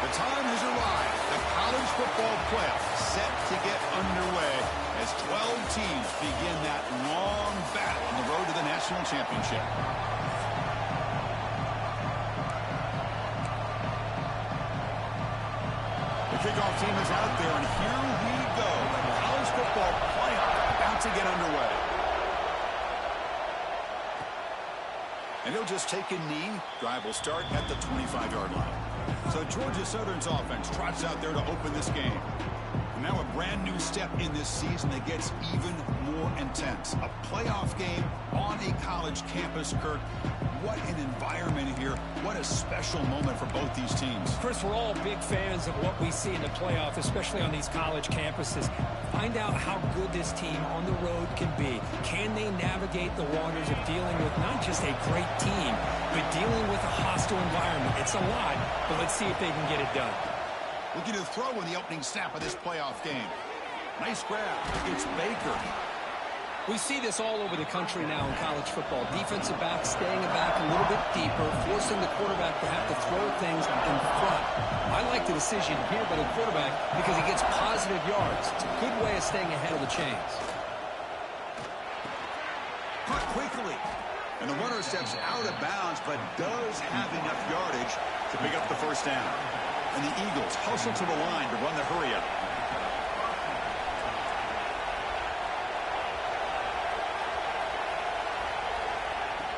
The time has arrived. The college football playoff set to get underway as 12 teams begin that long battle on the road to the national championship. The kickoff team is out there, and here we go. The college football playoff about to get underway. And he'll just take a knee. Drive will start at the 25-yard line. So Georgia Southern's offense trots out there to open this game. And now a brand new step in this season that gets even more intense. A playoff game on a college campus, Kirk. What an environment here. What a special moment for both these teams. Chris, we're all big fans of what we see in the playoff, especially on these college campuses. Find out how good this team on the road can be. Can they navigate the waters of dealing with not just a great team, but dealing with a hostile environment? It's a lot, but let's see if they can get it done. Looking to throw in the opening snap of this playoff game. Nice grab. It's Baker. We see this all over the country now in college football. Defensive backs staying back a little bit deeper, forcing the quarterback to have to throw things in front. I like the decision here by the quarterback because he gets positive yards. It's a good way of staying ahead of the chains. Caught quickly. And the runner steps out of bounds, but does have enough yardage to pick up the first down. And the Eagles hustle to the line to run the hurry-up.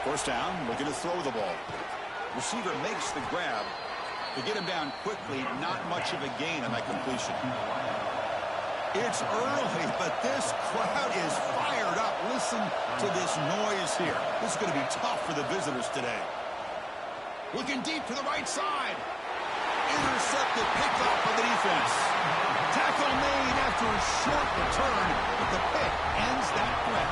First down, looking to throw the ball. Receiver makes the grab. To get him down quickly, not much of a gain on that completion. It's early, but this crowd is fired up. Listen to this noise here. This is going to be tough for the visitors today. Looking deep to the right side. Intercepted, picked off by the defense. Tackle made after a short return, but the pick ends that threat.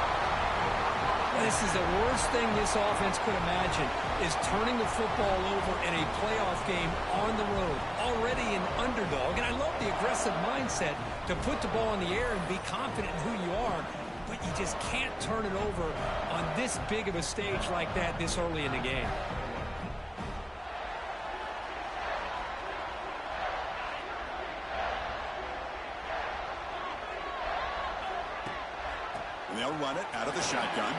This is the worst thing this offense could imagine, is turning the football over in a playoff game on the road. Already an underdog, and I love the aggressive mindset to put the ball in the air and be confident in who you are, but you just can't turn it over on this big of a stage like that this early in the game. And they'll run it out of the shotgun.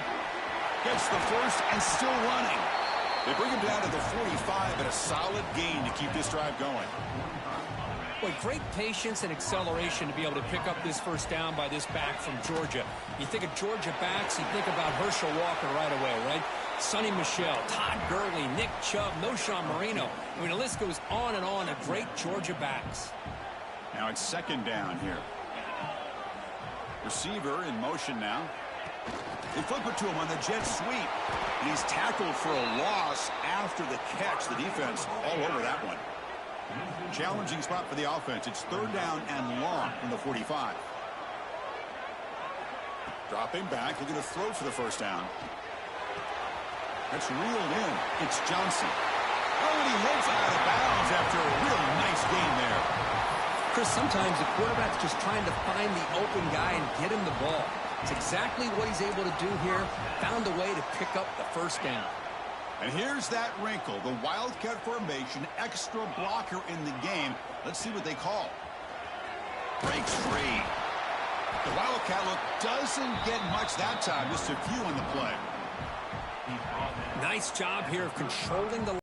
Gets the first and still running. They bring him down to the 45 and a solid gain to keep this drive going. Boy, great patience and acceleration to be able to pick up this first down by this back from Georgia. You think of Georgia backs, you think about Herschel Walker right away, right? Sonny Michel, Todd Gurley, Nick Chubb, Knowshon Moreno. I mean, the list goes on and on of great Georgia backs. Now it's second down here. Receiver in motion now. They flip it to him on the jet sweep. And he's tackled for a loss after the catch. The defense all over that one. Challenging spot for the offense. It's third down and long from the 45. Dropping back, looking to throw for the first down. That's reeled in. It's Johnson. Oh, and he heads out of bounds after a real nice gain there. Chris, sometimes the quarterback's just trying to find the open guy and get him the ball. It's exactly what he's able to do here. Found a way to pick up the first down. And here's that wrinkle. The Wildcat formation, extra blocker in the game. Let's see what they call. Breaks free. The Wildcat look doesn't get much that time. Just a few on the play. Nice job here of controlling the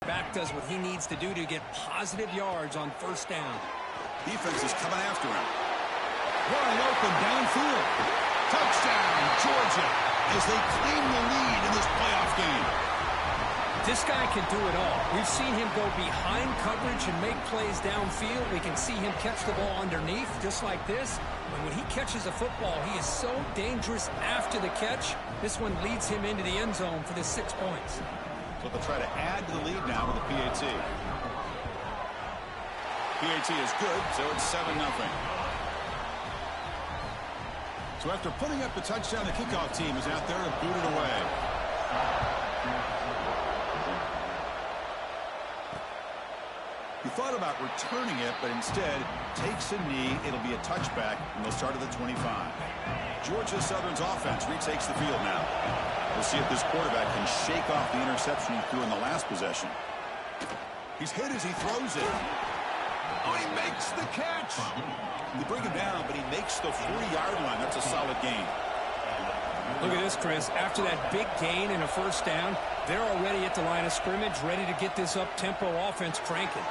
back. Does what he needs to do to get positive yards on first down. Defense is coming after him. Wide open downfield. Touchdown, Georgia, as they claim the lead in this playoff game. This guy can do it all. We've seen him go behind coverage and make plays downfield. We can see him catch the ball underneath just like this. And when he catches a football, he is so dangerous after the catch. This one leads him into the end zone for the 6 points. So they'll try to add to the lead now with a PAT. PAT is good, so it's 7-0. So after putting up the touchdown, the kickoff team is out there to boot it away. He thought about returning it, but instead takes a knee. It'll be a touchback, and they'll start at the 25. Georgia Southern's offense retakes the field now. We'll see if this quarterback can shake off the interception he threw in the last possession. He's hit as he throws it. Oh, he makes the catch. They bring him down, but he makes the 40-yard line. That's a solid gain. Look at this, Chris. After that big gain and a first down, they're already at the line of scrimmage, ready to get this up-tempo offense cranking.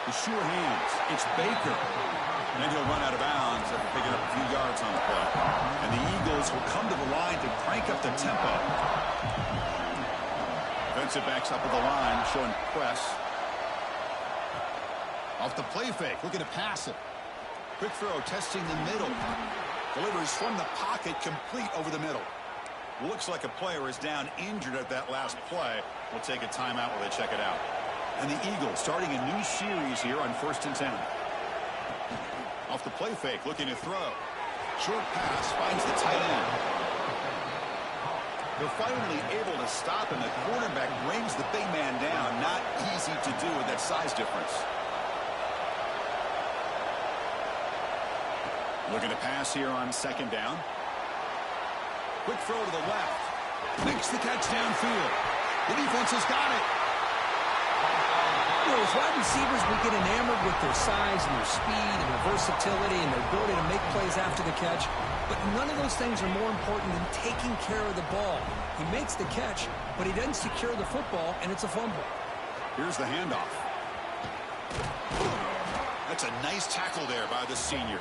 The sure hands. It's Baker. And he'll run out of bounds after picking up a few yards on the play. And the Eagles will come to the line to crank up the tempo. Defensive backs up at the line, showing press. Off the play fake, looking to pass it. Quick throw, testing the middle. Delivers from the pocket, complete over the middle. Looks like a player is down injured at that last play. We'll take a timeout while they check it out. And the Eagles starting a new series here on 1st and 10. Off the play fake, looking to throw. Short pass, finds the tight end. They're finally able to stop him. The quarterback brings the big man down. Not easy to do with that size difference. Looking to pass here on 2nd down. Quick throw to the left. Makes the catch downfield. The defense has got it. You know, as wide receivers, we get enamored with their size and their speed and their versatility and their ability to make plays after the catch. But none of those things are more important than taking care of the ball. He makes the catch, but he doesn't secure the football, and it's a fumble. Here's the handoff. That's a nice tackle there by the senior.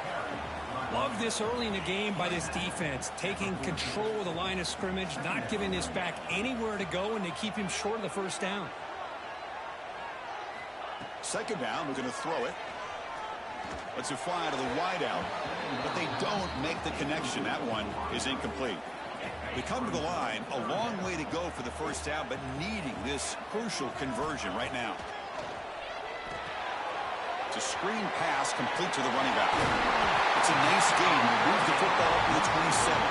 Love this early in the game by this defense, taking control of the line of scrimmage, not giving this back anywhere to go, and they keep him short of the first down. 2nd down, we're going to throw it. Let's it fly to the wideout, but they don't make the connection. That one is incomplete. They come to the line, a long way to go for the first down, but needing this crucial conversion right now. It's a screen pass complete to the running back. It's a nice gain to move the football up to the 27.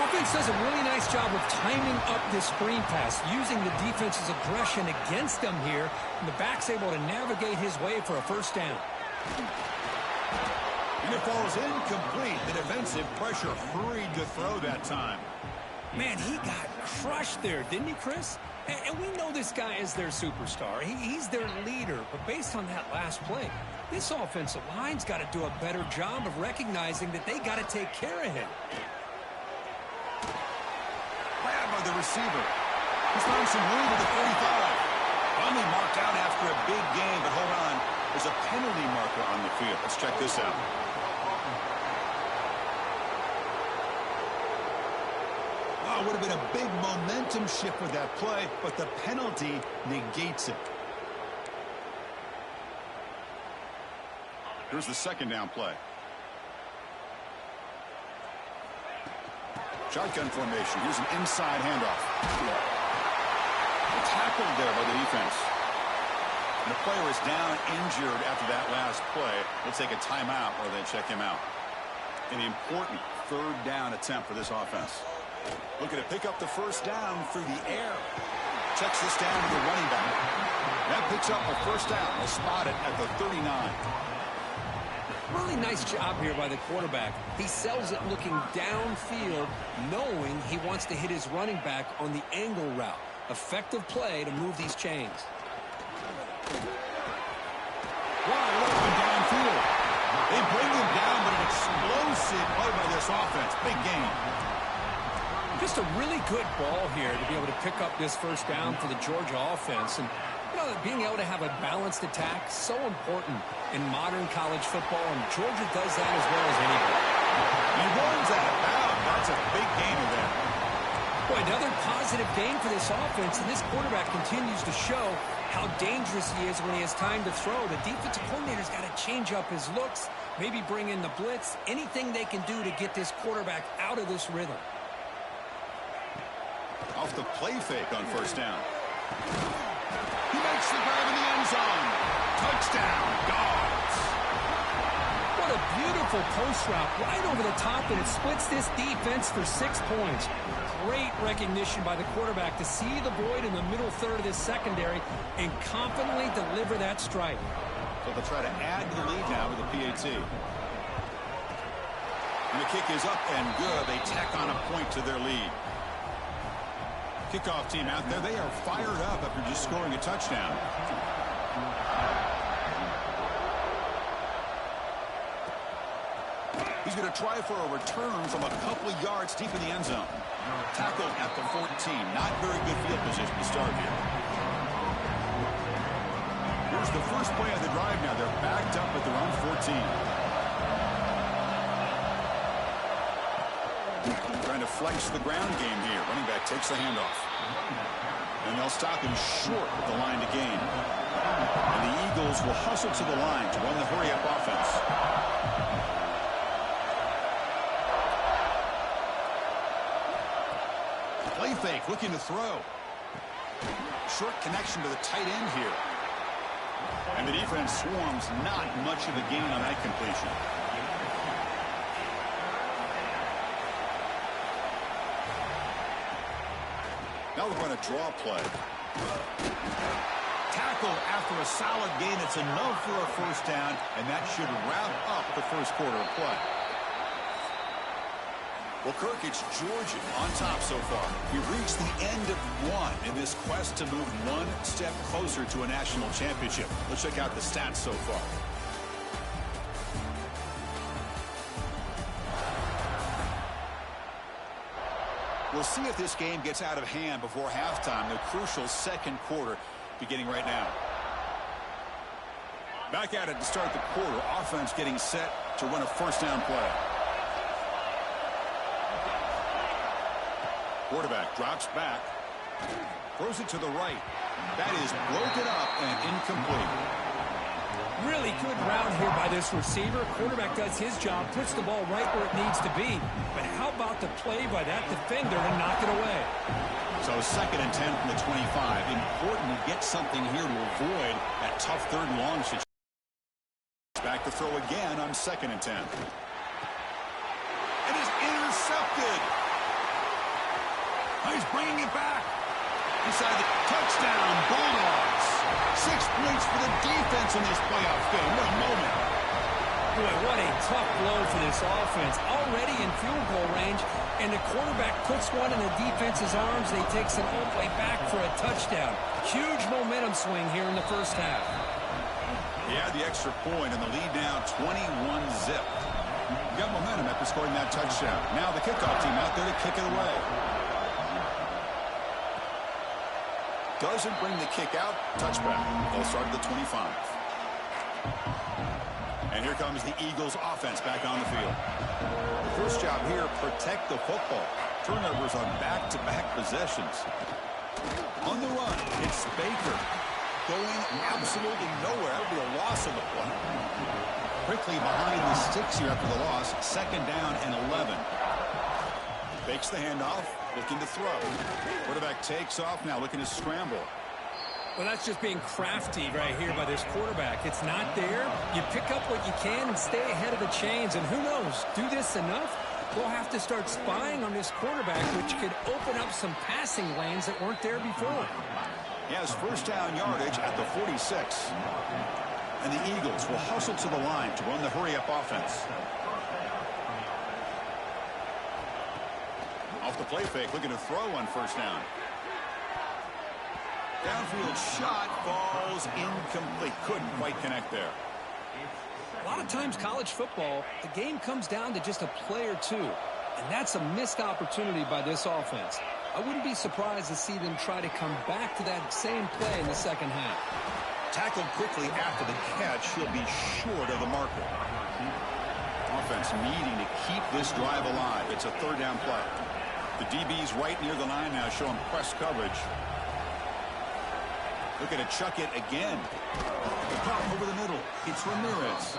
Offense does a really nice job of timing up this screen pass, using the defense's aggression against them here, and the back's able to navigate his way for a first down. And it falls incomplete. The defensive pressure hurried to throw that time. Man, he got crushed there, didn't he, Chris? And we know this guy is their superstar. He's their leader. But based on that last play, this offensive line's got to do a better job of recognizing that they got to take care of him. Grabbed by the receiver. He's found some room at the 45. Finally marked out after a big game, but hold on. There's a penalty marker on the field. Let's check this out. Oh, it would have been a big momentum shift with that play, but the penalty negates it. Here's the 2nd down play. Shotgun formation. Here's an inside handoff. Tackled there by the defense. And the player is down injured after that last play. We'll take a timeout while they check him out. An important 3rd down attempt for this offense. Looking to pick up the first down through the air. Checks this down to the running back. That picks up a first down. They'll spot it at the 39. Really nice job here by the quarterback. He sells it looking downfield, knowing he wants to hit his running back on the angle route. Effective play to move these chains. Wide open downfield. They bring him down, but an explosive play by this offense. Big game. Just a really good ball here to be able to pick up this first down for the Georgia offense. And, you know, being able to have a balanced attack, so important in modern college football, and Georgia does that as well as anybody. He runs out of bounds. That's a big gainer there. Boy, another positive gain for this offense, and this quarterback continues to show how dangerous he is when he has time to throw. The defensive coordinator's got to change up his looks, maybe bring in the blitz, anything they can do to get this quarterback out of this rhythm. Off the play fake on first down. He makes the grab in the end zone. Touchdown, Dogs. What a beautiful post route right over the top, and it splits this defense for 6 points. Great recognition by the quarterback to see the void in the middle third of this secondary and confidently deliver that strike. So they'll try to add to the lead now with the PAT. And the kick is up and good. They tack on a point to their lead. Kickoff team out there. They are fired up after just scoring a touchdown. He's going to try for a return from a couple of yards deep in the end zone. Tackled at the 14. Not very good field position to start here. Here's the first play of the drive now. They're backed up at their own 14. Trying to flex the ground game here. Running back takes the handoff. And they'll stop him short with the line to gain. And the Eagles will hustle to the line to run the hurry-up offense. Play fake, looking to throw. Short connection to the tight end here. And the defense swarms, not much of a gain on that completion. Now we're going to draw play. Tackle after a solid gain. It's enough for a first down, and that should wrap up the first quarter of play. Well, Kirk, it's Georgia on top so far. We've reached the end of one in this quest to move one step closer to a national championship. Let's check out the stats so far. We'll see if this game gets out of hand before halftime, the crucial second quarter beginning right now. Back at it to start the quarter. Offense getting set to run a first down play. Quarterback drops back. Throws it to the right. That is broken up and incomplete. Really good route here by this receiver. Quarterback does his job, puts the ball right where it needs to be. But how about the play by that defender to knock it away? So 2nd and 10 from the 25. Important to get something here to avoid that tough third and long situation. Back to throw again on 2nd and 10. It is intercepted. He's bringing it back. Inside the touchdown, Bulldogs. 6 points for the defense in this playoff game. What a moment. Boy, what a tough blow for this offense. Already in field goal range, and the quarterback puts one in the defense's arms. They takes it all the way back for a touchdown. Huge momentum swing here in the first half. He had the extra point, and the lead now 21-zip. You got momentum after scoring that touchdown. Now the kickoff team out there to kick it away. Doesn't bring the kick out. Touchback. They'll start at the 25. And here comes the Eagles offense back on the field. The first job here, protect the football. Turnovers on back-to-back possessions. On the run, it's Baker. Going absolutely nowhere. That would be a loss of the play. Quickly behind the sticks here after the loss. 2nd down and 11. Fakes the handoff, looking to throw. Quarterback takes off now, looking to scramble. Well, that's just being crafty right here by this quarterback. It's not there. You pick up what you can and stay ahead of the chains. And who knows, do this enough, we'll have to start spying on this quarterback, which could open up some passing lanes that weren't there before. He has first down yardage at the 46. And the Eagles will hustle to the line to run the hurry-up offense. Off the play fake, looking to throw on first down. Downfield shot falls incomplete. Couldn't quite connect there. A lot of times college football, the game comes down to just a play or two. And that's a missed opportunity by this offense. I wouldn't be surprised to see them try to come back to that same play in the second half. Tackled quickly after the catch. He'll be short of the marker. Offense needing to keep this drive alive. It's a 3rd down play. The DB's right near the line now, showing press coverage. Looking to chuck it again. The pop over the middle. It's Ramirez.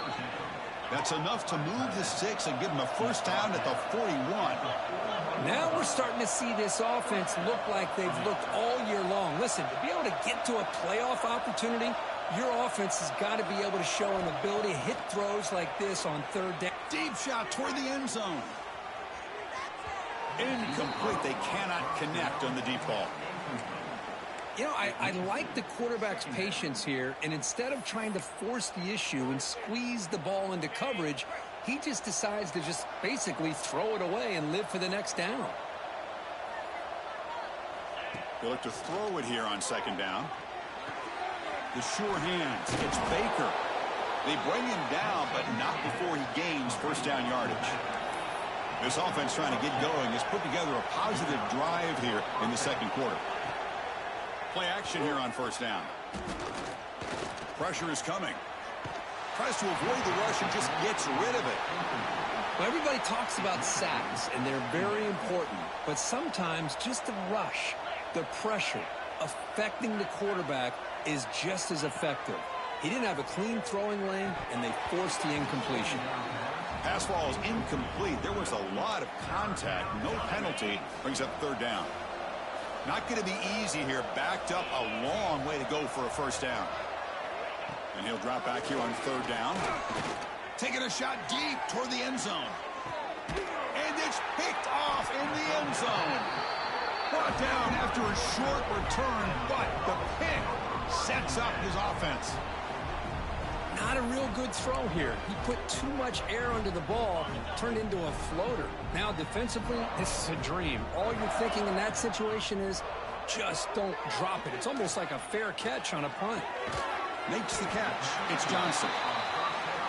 That's enough to move the sticks and give him a first down at the 41. Now we're starting to see this offense look like they've looked all year long. Listen, to be able to get to a playoff opportunity, your offense has got to be able to show an ability to hit throws like this on 3rd down. Deep shot toward the end zone. Incomplete. They cannot connect on the deep ball. You know, I like the quarterback's patience here, and instead of trying to force the issue and squeeze the ball into coverage, he just decides to just basically throw it away and live for the next down. They look to throw it here on second down. The sure hands. It's Baker. They bring him down, but not before he gains first down yardage. This offense trying to get going has put together a positive drive here in the second quarter. Play action here on first down. Pressure is coming. Tries to avoid the rush and just gets rid of it. Well, everybody talks about sacks, and they're very important. But sometimes just the rush, the pressure, affecting the quarterback is just as effective. He didn't have a clean throwing lane, and they forced the incompletion. Pass ball is incomplete. There was a lot of contact. No penalty. Brings up third down. Not going to be easy here. Backed up a long way to go for a first down. And he'll drop back here on third down. Taking a shot deep toward the end zone. And it's picked off in the end zone. Brought down after a short return, but the pick sets up his offense. Not a real good throw here. He put too much air under the ball, turned into a floater. Now defensively, this is a dream. All you're thinking in that situation is just don't drop it. It's almost like a fair catch on a punt. Makes the catch. It's Johnson.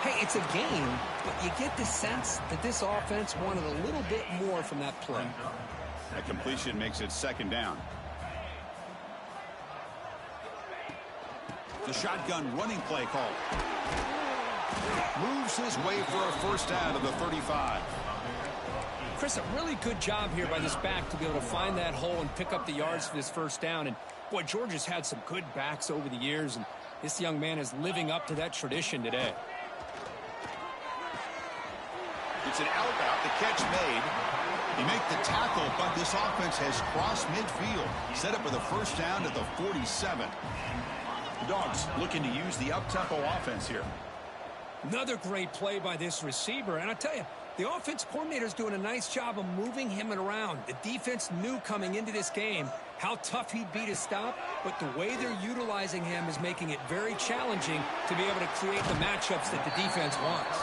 Hey, it's a game, but you get the sense that this offense wanted a little bit more from that play. That completion makes it second down. The shotgun running play call. Moves his way for a first down to the 35. Chris, a really good job here by this back to be able to find that hole and pick up the yards for this first down. And, boy, Georgia's had some good backs over the years, and this young man is living up to that tradition today. It's an out route. The catch made. He make the tackle, but this offense has crossed midfield. Set up with a first down at the 47. The Dogs looking to use the up-tempo offense here. Another great play by this receiver. And I tell you, the offense coordinator's doing a nice job of moving him around. The defense knew coming into this game how tough he'd be to stop, but the way they're utilizing him is making it very challenging to be able to create the matchups that the defense wants.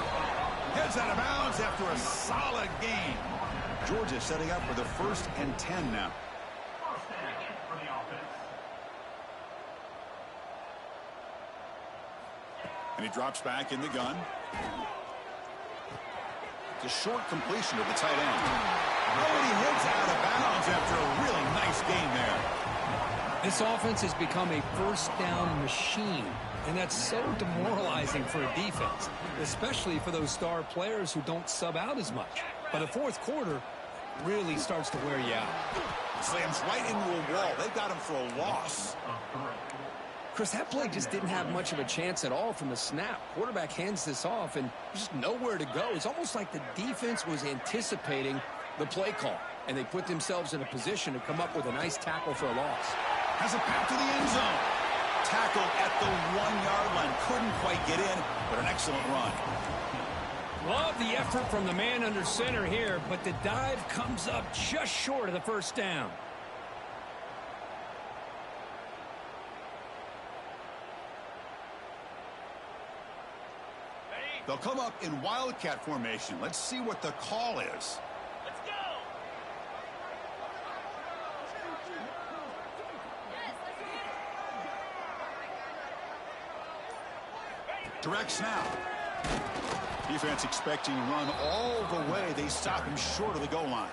Heads out of bounds after a solid game. Georgia setting up for the 1st and 10 now. And he drops back in the gun. It's a short completion to the tight end. Oh, and he heads out of bounds after a really nice game there. This offense has become a first down machine, and that's so demoralizing for a defense, especially for those star players who don't sub out as much. By the fourth quarter, really starts to wear you out. Slams right into a wall. They've got him for a loss. Chris, that play just didn't have much of a chance at all from the snap. Quarterback hands this off, and there's just nowhere to go. It's almost like the defense was anticipating the play call, and they put themselves in a position to come up with a nice tackle for a loss. Has a path to the end zone. Tackled at the 1-yard line. Couldn't quite get in, but an excellent run. Love the effort from the man under center here, but the dive comes up just short of the first down. They'll come up in Wildcat formation. Let's see what the call is. Let's go. Direct snap. Defense expecting run all the way. They stop him short of the goal line.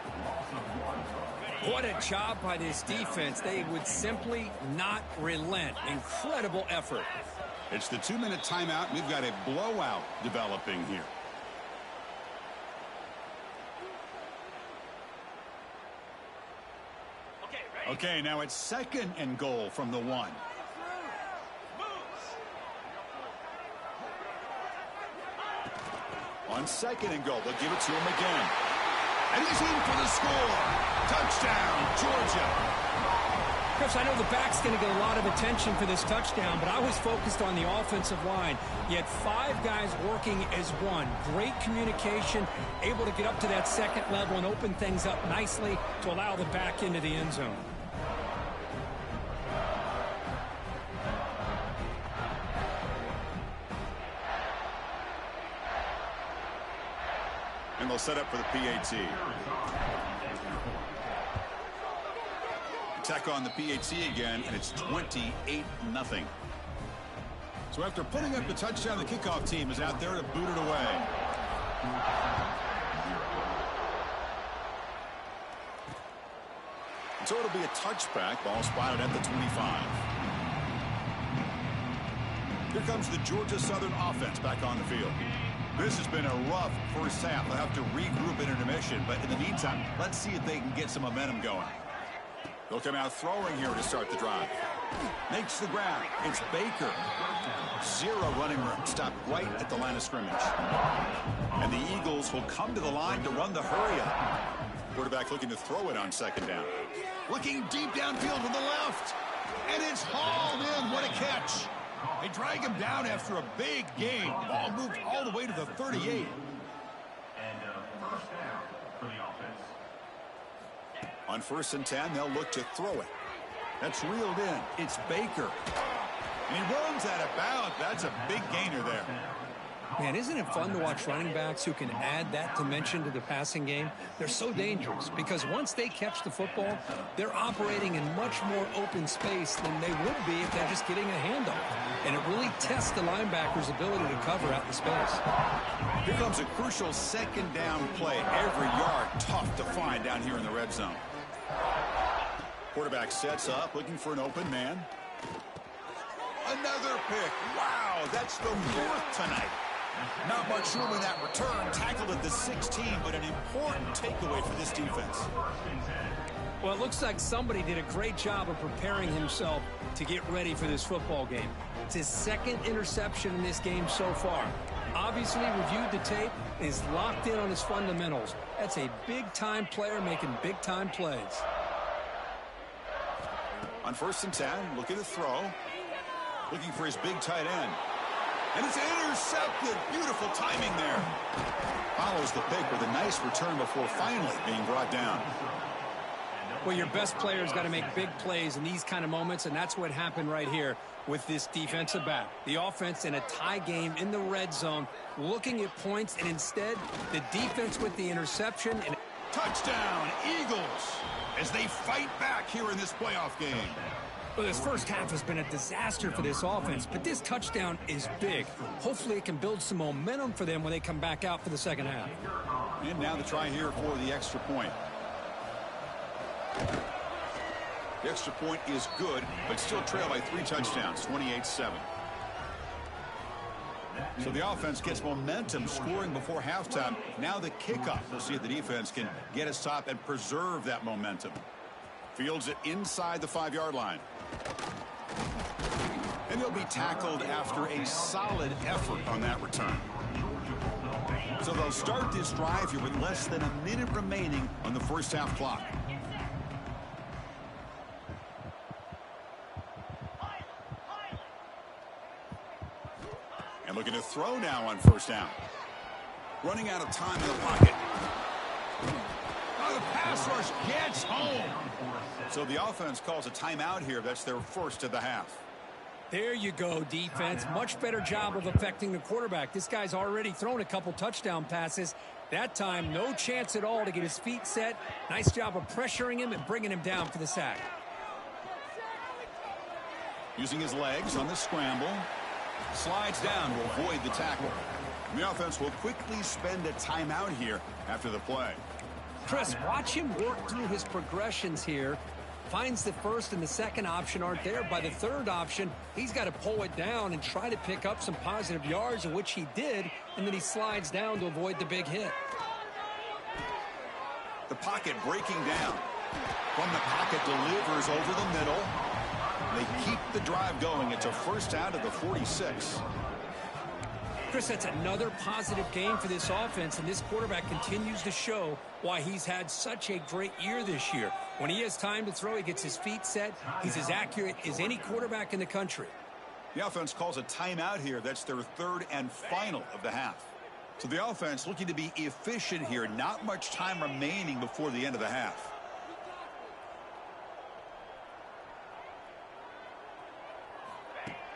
What a job by this defense. They would simply not relent. Incredible effort. It's the 2-minute timeout. We've got a blowout developing here. Okay, now it's 2nd and goal from the 1. On 2nd and goal, they'll give it to him again. And he's in for the score. Touchdown, Georgia. Chris, I know the back's going to get a lot of attention for this touchdown, but I was focused on the offensive line. You had 5 guys working as one. Great communication, able to get up to that 2nd level and open things up nicely to allow the back into the end zone. And they'll set up for the PAT. Tech on the PHC again, and it's 28-0. So after putting up the touchdown, the kickoff team is out there to boot it away. So it'll be a touchback. Ball spotted at the 25. Here comes the Georgia Southern offense back on the field. This has been a rough first half. They'll have to regroup in intermission, but in the meantime, let's see if they can get some momentum going. They'll come out throwing here to start the drive. Makes the grab. It's Baker. Zero running room. Stopped right at the line of scrimmage. And the Eagles will come to the line to run the hurry up. Quarterback looking to throw it on second down. Looking deep downfield to the left. And it's hauled in. What a catch. They drag him down after a big gain. Ball moved all the way to the 38. And first down for the offense. On 1st and 10, they'll look to throw it. That's reeled in. It's Baker. And he runs out of bounds. That's a big gainer there. Man, isn't it fun to watch running backs who can add that dimension to the passing game? They're so dangerous because once they catch the football, they're operating in much more open space than they would be if they're just getting a handoff. And it really tests the linebacker's ability to cover out the space. Here comes a crucial second down play. Every yard tough to find down here in the red zone. Quarterback sets up, looking for an open man. Another pick. Wow, that's the 4th tonight. Not much room in that return. Tackled at the 16, but an important takeaway for this defense. Well, it looks like somebody did a great job of preparing himself to get ready for this football game. It's his 2nd interception in this game so far. Obviously reviewed the tape and is locked in on his fundamentals. That's a big-time player making big-time plays. On 1st and 10, looking to throw. Looking for his big tight end. And it's intercepted. Beautiful timing there. Follows the pick with a nice return before finally being brought down. Well, your best player's got to make big plays in these kind of moments, and that's what happened right here with this defensive back. The offense in a tie game in the red zone, looking at points, and instead, the defense with the interception. And touchdown, Eagles, as they fight back here in this playoff game. Well, this first half has been a disaster for this offense, but this touchdown is big. Hopefully it can build some momentum for them when they come back out for the second half. And now the try here for the extra point. The extra point is good, but still trail by 3 touchdowns, 28-7. So the offense gets momentum scoring before halftime. Now the kickoff. We'll see if the defense can get a stop and preserve that momentum. Fields it inside the 5-yard line. And he'll be tackled after a solid effort on that return. So they'll start this drive here with less than a minute remaining on the first half clock. And looking to throw now on 1st down. Running out of time in the pocket. Oh, the pass rush gets home. So the offense calls a timeout here. That's their first of the half. There you go, defense. Much better job of affecting the quarterback. This guy's already thrown a couple touchdown passes. That time, no chance at all to get his feet set. Nice job of pressuring him and bringing him down for the sack. Using his legs on the scramble. Slides down to avoid the tackle. The offense will quickly spend a timeout here after the play. Chris, watch him work through his progressions here. Finds the first and the second option aren't there. By the third option, he's got to pull it down and try to pick up some positive yards, of which he did, and then he slides down to avoid the big hit. The pocket breaking down. From the pocket, delivers over the middle. They keep the drive going. It's a first down to the 46. Chris, that's another positive game for this offense, and this quarterback continues to show why he's had such a great year this year. When he has time to throw, he gets his feet set. He's as accurate as any quarterback in the country. The offense calls a timeout here. That's their 3rd and final of the half. So the offense looking to be efficient here. Not much time remaining before the end of the half.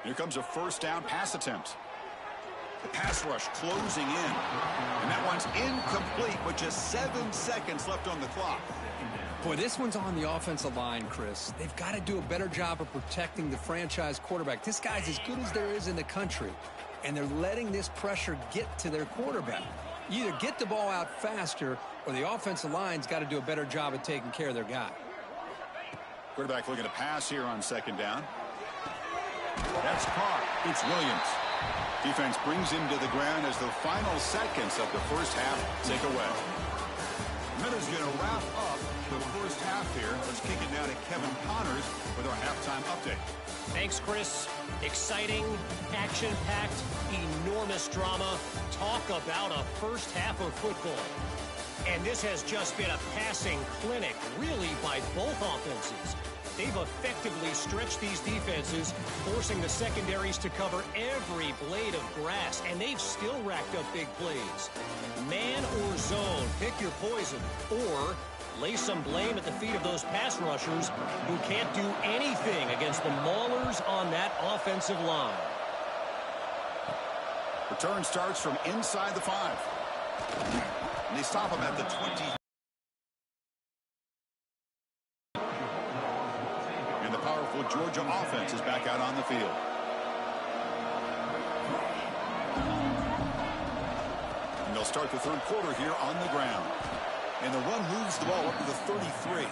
Here comes a first down pass attempt. The pass rush closing in. And that one's incomplete with just 7 seconds left on the clock. Boy, this one's on the offensive line, Chris. They've got to do a better job of protecting the franchise quarterback. This guy's as good as there is in the country, and they're letting this pressure get to their quarterback. You either get the ball out faster, or the offensive line's got to do a better job of taking care of their guy. Quarterback looking to pass here on second down. That's caught. It's Williams. Defense brings him to the ground as the final seconds of the first half tick away. Miller's going to wrap up the first half here. Let's kick it down to Kevin Connors with our halftime update. Thanks, Chris. Exciting, action-packed, enormous drama. Talk about a first half of football. And this has just been a passing clinic, really, by both offenses. They've effectively stretched these defenses, forcing the secondaries to cover every blade of grass, and they've still racked up big plays. Man or zone, pick your poison, or lay some blame at the feet of those pass rushers who can't do anything against the maulers on that offensive line. Return starts from inside the 5. And they stop him at the 20. And the powerful Georgia offense is back out on the field. And they'll start the third quarter here on the ground. And the run moves the ball up to the 33.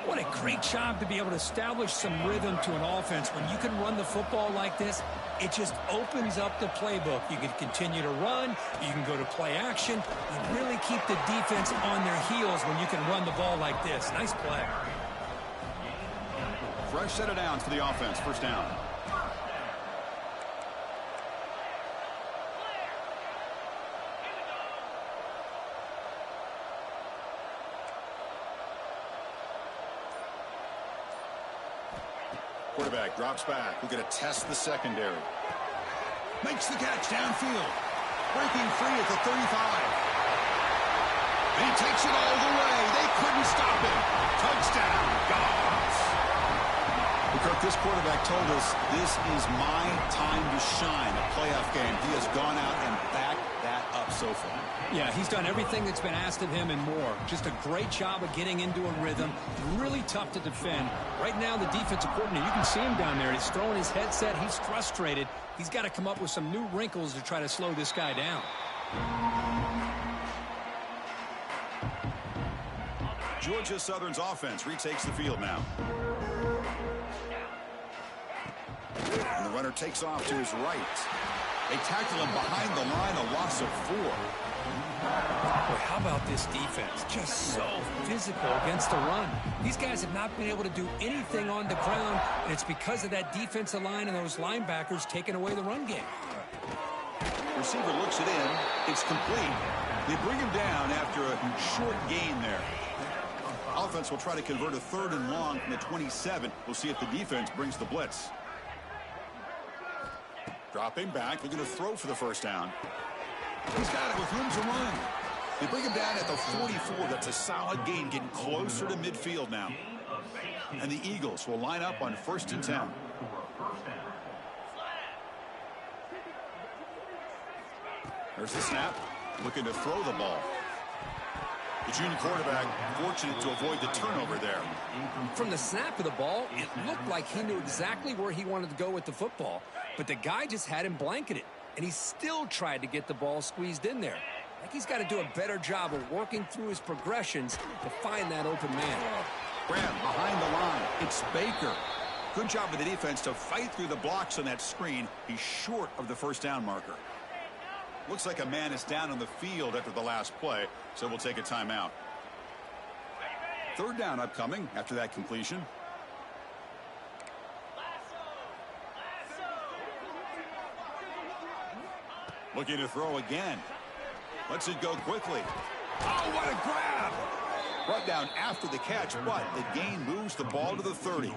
What a great job to be able to establish some rhythm to an offense. When you can run the football like this, it just opens up the playbook. You can continue to run. You can go to play action. You really keep the defense on their heels when you can run the ball like this. Nice play. Fresh set of downs for the offense. First down. Quarterback drops back. We're going to test the secondary. Makes the catch downfield. Breaking free at the 35. And he takes it all the way. They couldn't stop him. Touchdown, Dogs. Kirk, this quarterback told us this is my time to shine, a playoff game. He has gone out and backed that up so far. Yeah, he's done everything that's been asked of him and more. Just a great job of getting into a rhythm. Really tough to defend. Right now, the defensive coordinator, you can see him down there. He's throwing his headset. He's frustrated. He's got to come up with some new wrinkles to try to slow this guy down. Georgia Southern's offense retakes the field now. And the runner takes off to his right. They tackle him behind the line, a loss of 4. Boy, how about this defense? Just so physical against the run. These guys have not been able to do anything on the ground, and it's because of that defensive line and those linebackers taking away the run game. Receiver looks it in. It's complete. They bring him down after a short gain there. Offense will try to convert a 3rd and long from the 27. We'll see if the defense brings the blitz. Dropping back, looking to throw for the first down. He's got it with room to run. They bring him down at the 44. That's a solid gain, getting closer to midfield now. And the Eagles will line up on 1st and 10. There's the snap, looking to throw the ball. The junior quarterback fortunate to avoid the turnover there. From the snap of the ball, it looked like he knew exactly where he wanted to go with the football, but the guy just had him blanketed, and he still tried to get the ball squeezed in there. I think he's got to do a better job of working through his progressions to find that open man. Graham behind the line. It's Baker. Good job of the defense to fight through the blocks on that screen. He's short of the first down marker. Looks like a man is down on the field after the last play, so we'll take a timeout. 3rd down upcoming after that completion. Looking to throw again. Lets it go quickly. Oh, what a grab! Brought down after the catch, but the gain moves the ball to the 30.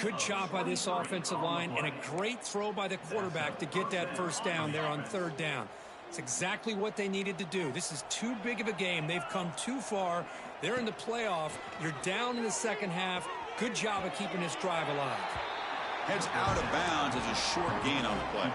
Good job by this offensive line, and a great throw by the quarterback to get that first down there on 3rd down. It's exactly what they needed to do. This is too big of a game. They've come too far. They're in the playoff. You're down in the second half. Good job of keeping this drive alive. Heads out of bounds as a short gain on the play.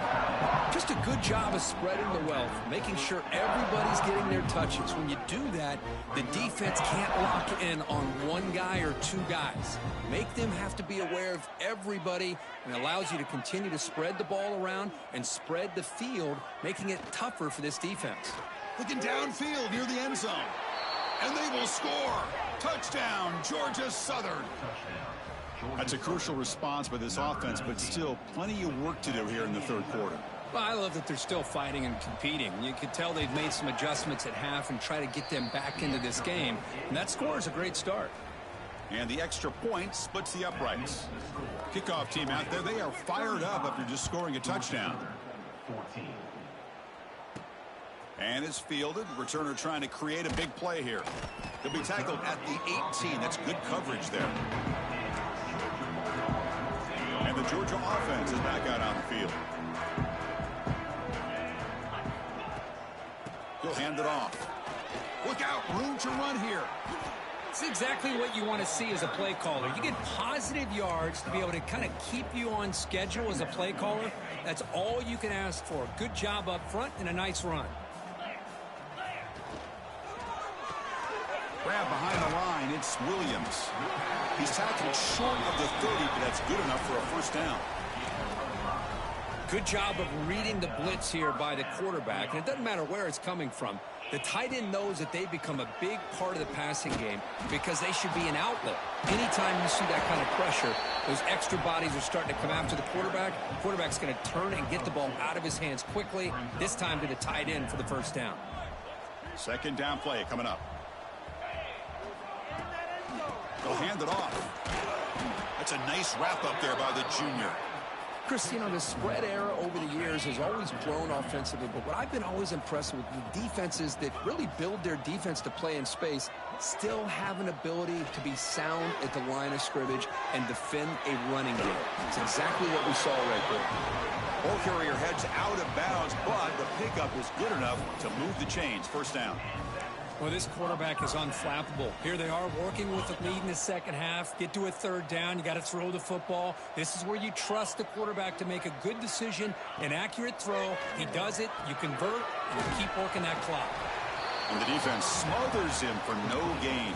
Just a good job of spreading the wealth, making sure everybody's getting their touches. When you do that, the defense can't lock in on one guy or two guys. Make them have to be aware of everybody, and allows you to continue to spread the ball around and spread the field, making it tougher for this defense. Looking downfield near the end zone. And they will score. Touchdown, Georgia Southern. That's a crucial response by this offense, but still plenty of work to do here in the third quarter. Well, I love that they're still fighting and competing. You can tell they've made some adjustments at half and try to get them back into this game. And that score is a great start. And the extra point splits the uprights. Kickoff team out there, they are fired up after just scoring a touchdown. And is fielded. Returner trying to create a big play here. He'll be tackled at the 18. That's good coverage there. And the Georgia offense is back out on the field. He'll hand it off. Look out, room to run here. It's exactly what you want to see as a play caller. You get positive yards to be able to kind of keep you on schedule as a play caller. That's all you can ask for. Good job up front and a nice run. Grab behind the line, it's Williams. He's tackled short of the 30, but that's good enough for a first down. Good job of reading the blitz here by the quarterback, and it doesn't matter where it's coming from. The tight end knows that they've become a big part of the passing game because they should be an outlet. Anytime you see that kind of pressure, those extra bodies are starting to come after the quarterback. The quarterback's going to turn and get the ball out of his hands quickly, this time to the tight end for the first down. Second down play coming up. They'll hand it off. That's a nice wrap up there by the junior. Chris, you know, the spread era over the years has always grown offensively, but what I've been always impressed with the defenses that really build their defense to play in space still have an ability to be sound at the line of scrimmage and defend a running game. It's exactly what we saw right there. Ball carrier heads out of bounds, but the pickup is good enough to move the chains. First down. Well, this quarterback is unflappable. Here they are working with the lead in the second half. Get to a third down. You got to throw the football. This is where you trust the quarterback to make a good decision, an accurate throw. He does it. You convert, and you keep working that clock. And the defense smothers him for no gain.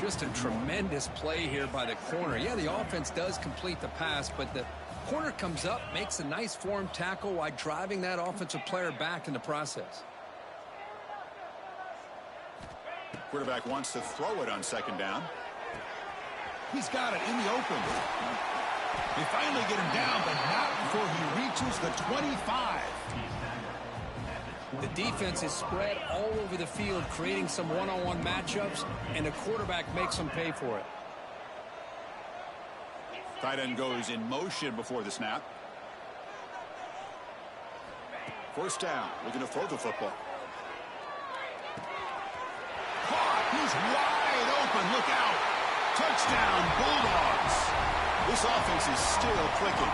Just a tremendous play here by the corner. Yeah, the offense does complete the pass, but the corner comes up, makes a nice form tackle while driving that offensive player back in the process. Quarterback wants to throw it on second down. He's got it in the open. They finally get him down, but not before he reaches the 25. The defense is spread all over the field, creating some one-on-one matchups, and the quarterback makes them pay for it. Tight end goes in motion before the snap. First down. Looking to throw the football. He's wide open. Look out. Touchdown, Bulldogs. This offense is still clicking.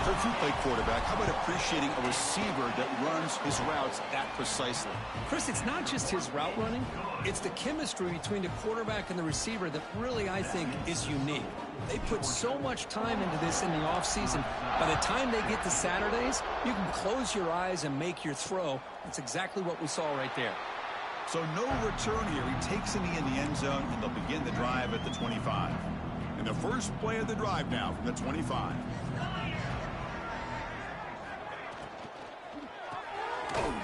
If you play quarterback, how about appreciating a receiver that runs his routes that precisely? Chris, it's not just his route running. It's the chemistry between the quarterback and the receiver that really, I think, is unique. They put so much time into this in the offseason. By the time they get to Saturdays, you can close your eyes and make your throw. That's exactly what we saw right there. So no return here. He takes it in the end zone, and they'll begin the drive at the 25. And the first play of the drive now from the 25.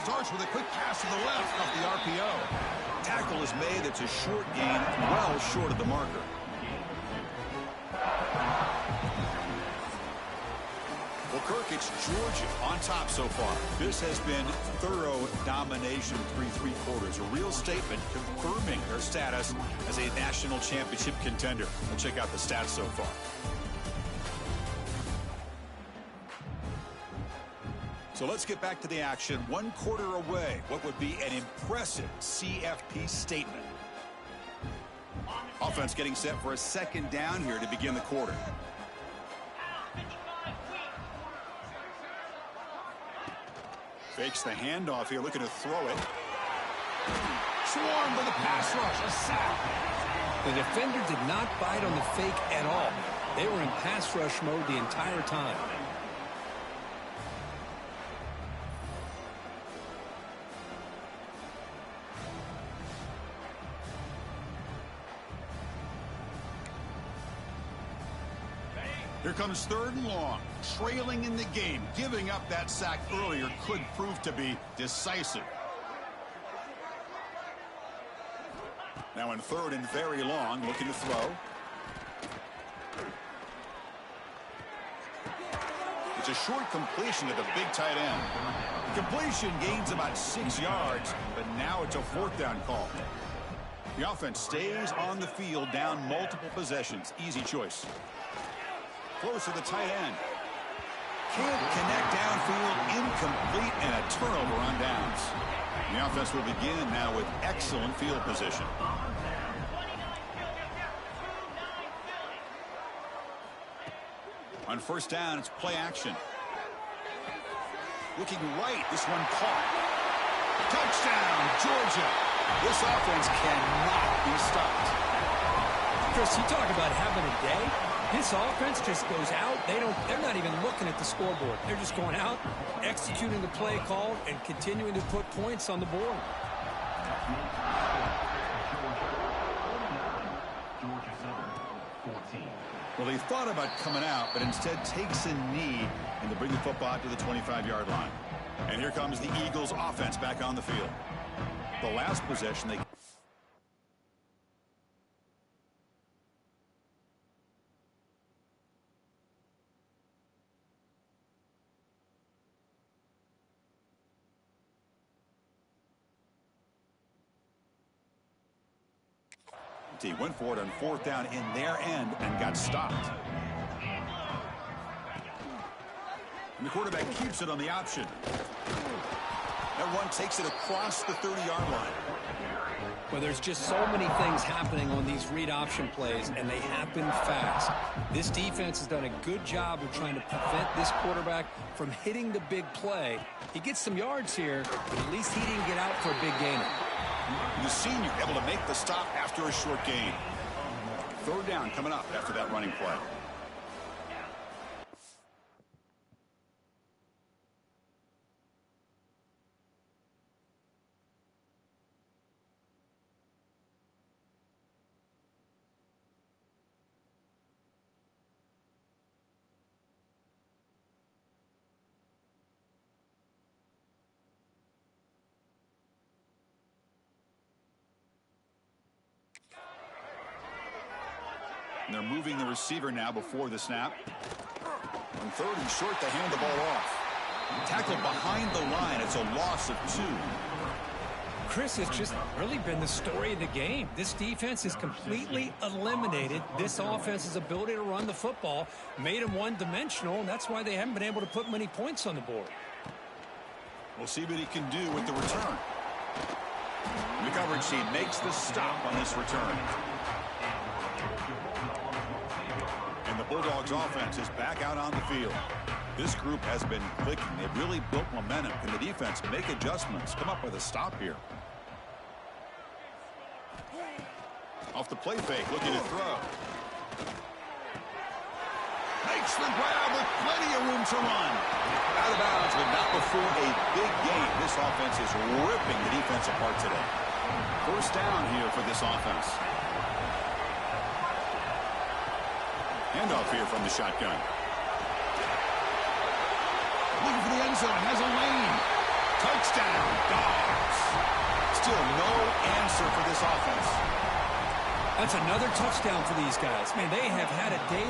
Starts with a quick pass to the left off the RPO. Tackle is made. It's a short gain, well short of the marker. Well, Kirk, it's Georgia on top so far. This has been thorough domination through 3 quarters. A real statement confirming their status as a national championship contender. Let's check out the stats so far. So let's get back to the action. 1 quarter away. What would be an impressive CFP statement. Offense getting set for a second down here to begin the quarter. Fakes the handoff here, looking to throw it. Swarmed by the pass rush, a sack. The defender did not bite on the fake at all. They were in pass rush mode the entire time. Here comes 3rd and long. Trailing in the game. Giving up that sack earlier could prove to be decisive. Now in 3rd and very long, looking to throw. It's a short completion to the big tight end. Completion gains about 6 yards, but now it's a 4th down call. The offense stays on the field down multiple possessions. Easy choice. Close to the tight end. Can't connect downfield. Incomplete, and a turnover on downs. The offense will begin now with excellent field position. On 1st down, it's play action. Looking right, this one caught. Touchdown, Georgia. This offense cannot be stopped. Chris, you talk about having a day. This offense just goes out. They're not even looking at the scoreboard. They're just going out, executing the play call, and continuing to put points on the board. Well, he thought about coming out, but instead takes a knee and to bring the football to the 25-yard line. And here comes the Eagles offense back on the field. The last possession, they... He went for it on 4th down in their end and got stopped. And the quarterback keeps it on the option. That one takes it across the 30-yard line. Well, there's just so many things happening on these read option plays, and they happen fast. This defense has done a good job of trying to prevent this quarterback from hitting the big play. He gets some yards here, but at least he didn't get out for a big gainer. The senior able to make the stop after a short gain. 3rd down coming up after that running play. And they're moving the receiver now before the snap. On 3rd and short, they hand the ball off. Tackled behind the line. It's a loss of 2. Chris, has just really been the story of the game. This defense has completely eliminated this offense's ability to run the football, made them one-dimensional, and that's why they haven't been able to put many points on the board. We'll see what he can do with the return. The coverage team makes the stop on this return. And the Bulldogs offense is back out on the field. This group has been clicking. They've really built momentum. Can the defense make adjustments? Come up with a stop here. Off the play fake, looking to throw. Makes the grab with plenty of room to run. Out of bounds, but not before a big game. This offense is ripping the defense apart today. 1st down here for this offense. Handoff here from the shotgun. Looking for the end zone, has a lane. Touchdown, Dogs. Still no answer for this offense. That's another touchdown for these guys. Man, they have had a day.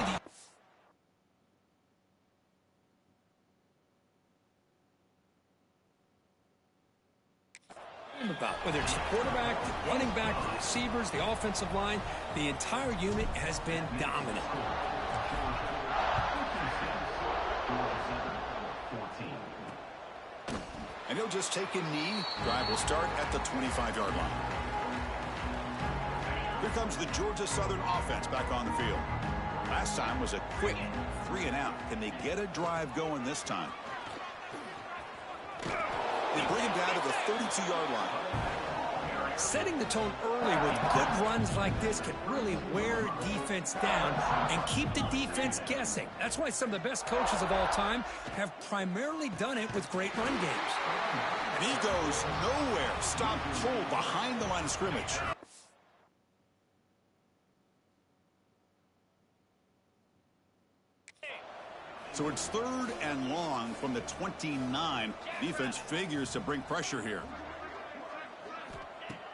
About whether it's the quarterback, the running back, the receivers, the offensive line, the entire unit has been dominant. And he'll just take a knee. Drive will start at the 25-yard line. Here comes the Georgia Southern offense back on the field. Last time was a quick 3-and-out. Can they get a drive going this time? They bring him down to the 32-yard line. Setting the tone early with good runs like this can really wear defense down and keep the defense guessing. That's why some of the best coaches of all time have primarily done it with great run games. And he goes nowhere. Stop cold behind the line of scrimmage. So it's 3rd and long from the 29. Defense figures to bring pressure here.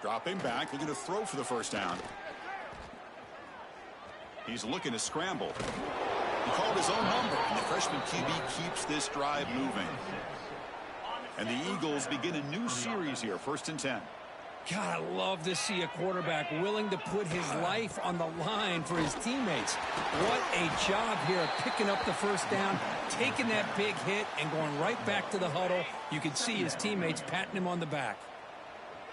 Dropping back, looking to throw for the first down. He's looking to scramble. He called his own number, and the freshman QB keeps this drive moving. And the Eagles begin a new series here, 1st and 10. God, I love to see a quarterback willing to put his life on the line for his teammates. What a job here of picking up the first down, taking that big hit, and going right back to the huddle. You can see his teammates patting him on the back.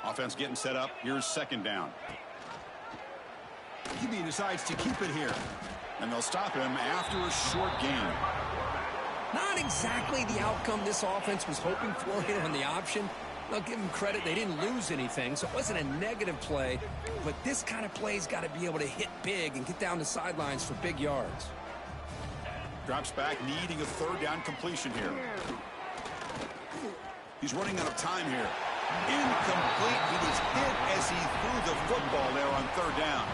Offense getting set up. Here's 2nd down. QB decides to keep it here. And they'll stop him after a short gain. Not exactly the outcome this offense was hoping for here on the option. I'll give them credit. They didn't lose anything, so it wasn't a negative play. But this kind of play's got to be able to hit big and get down the sidelines for big yards. Drops back, needing a 3rd down completion here. He's running out of time here. Incomplete. He was hit as he threw the football there on 3rd down.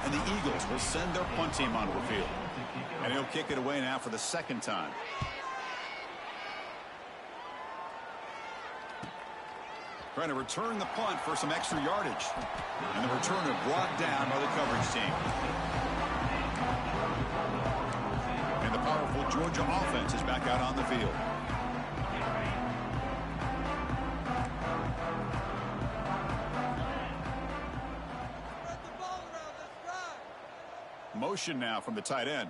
And the Eagles will send their punt team onto the field. And he'll kick it away now for the 2nd time. Trying to return the punt for some extra yardage. And the returner brought down by the coverage team. And the powerful Georgia offense is back out on the field. Motion now from the tight end.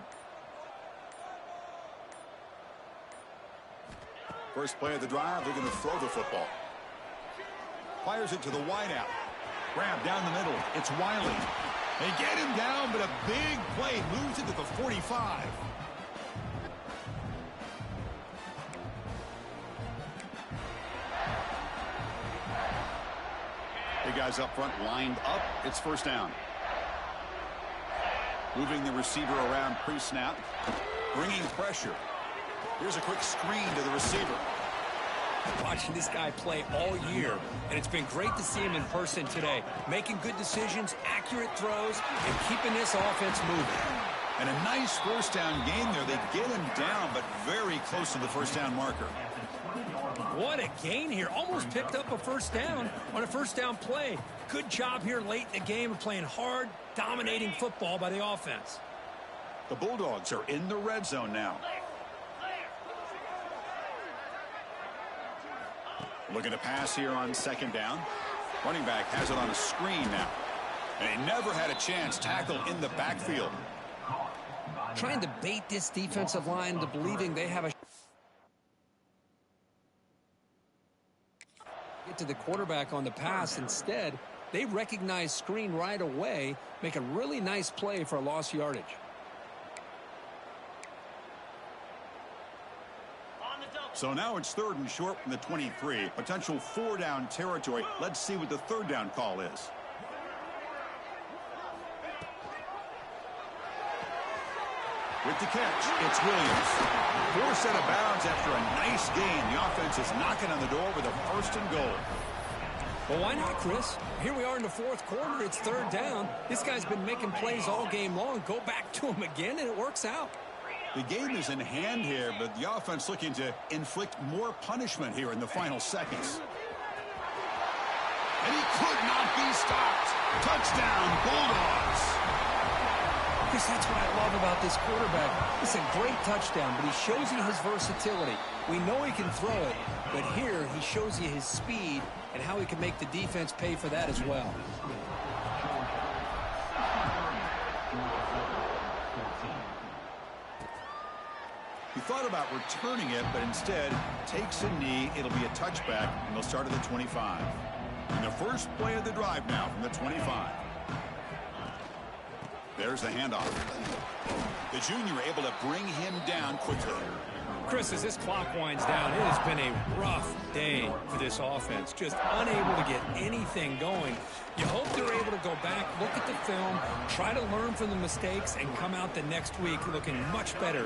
First play of the drive, they're going to throw the football. Fires it to the wideout. Grab down the middle. It's Wiley. They get him down, but a big play moves it to the 45. Big guys up front lined up. It's 1st down. Moving the receiver around pre-snap. Bringing pressure. Here's a quick screen to the receiver. Watching this guy play all year, and it's been great to see him in person today. Making good decisions, accurate throws, and keeping this offense moving. And a nice 1st down game there. They get him down, but very close to the 1st down marker. What a gain here. Almost picked up a 1st down on a 1st down play. Good job here late in the game of playing hard, dominating football by the offense. The Bulldogs are in the red zone now. Looking to pass here on 2nd down. Running back has it on a screen now. And he never had a chance. Tackle in the backfield. Trying to bait this defensive line into believing they have a get to the quarterback on the pass. Instead, they recognize screen right away, make a really nice play for a lost yardage. So now it's 3rd and short from the 23. Potential 4-down territory. Let's see what the 3rd down call is. With the catch, it's Williams. Forced out of bounds after a nice gain. The offense is knocking on the door with a 1st and goal. Well, why not, Chris? Here we are in the 4th quarter. It's 3rd down. This guy's been making plays all game long. Go back to him again, and it works out. The game is in hand here, but the offense looking to inflict more punishment here in the final seconds. And he could not be stopped. Touchdown, Bulldogs. Chris, that's what I love about this quarterback. It's a great touchdown, but he shows you his versatility. We know he can throw it, but here he shows you his speed and how he can make the defense pay for that as well. He thought about returning it, but instead takes a knee. It'll be a touchback, and they'll start at the 25. And the first play of the drive now from the 25. There's the handoff. The junior able to bring him down quickly. Chris, as this clock winds down, it has been a rough day for this offense. Just unable to get anything going. You hope they're able to go back, look at the film, try to learn from the mistakes, and come out the next week looking much better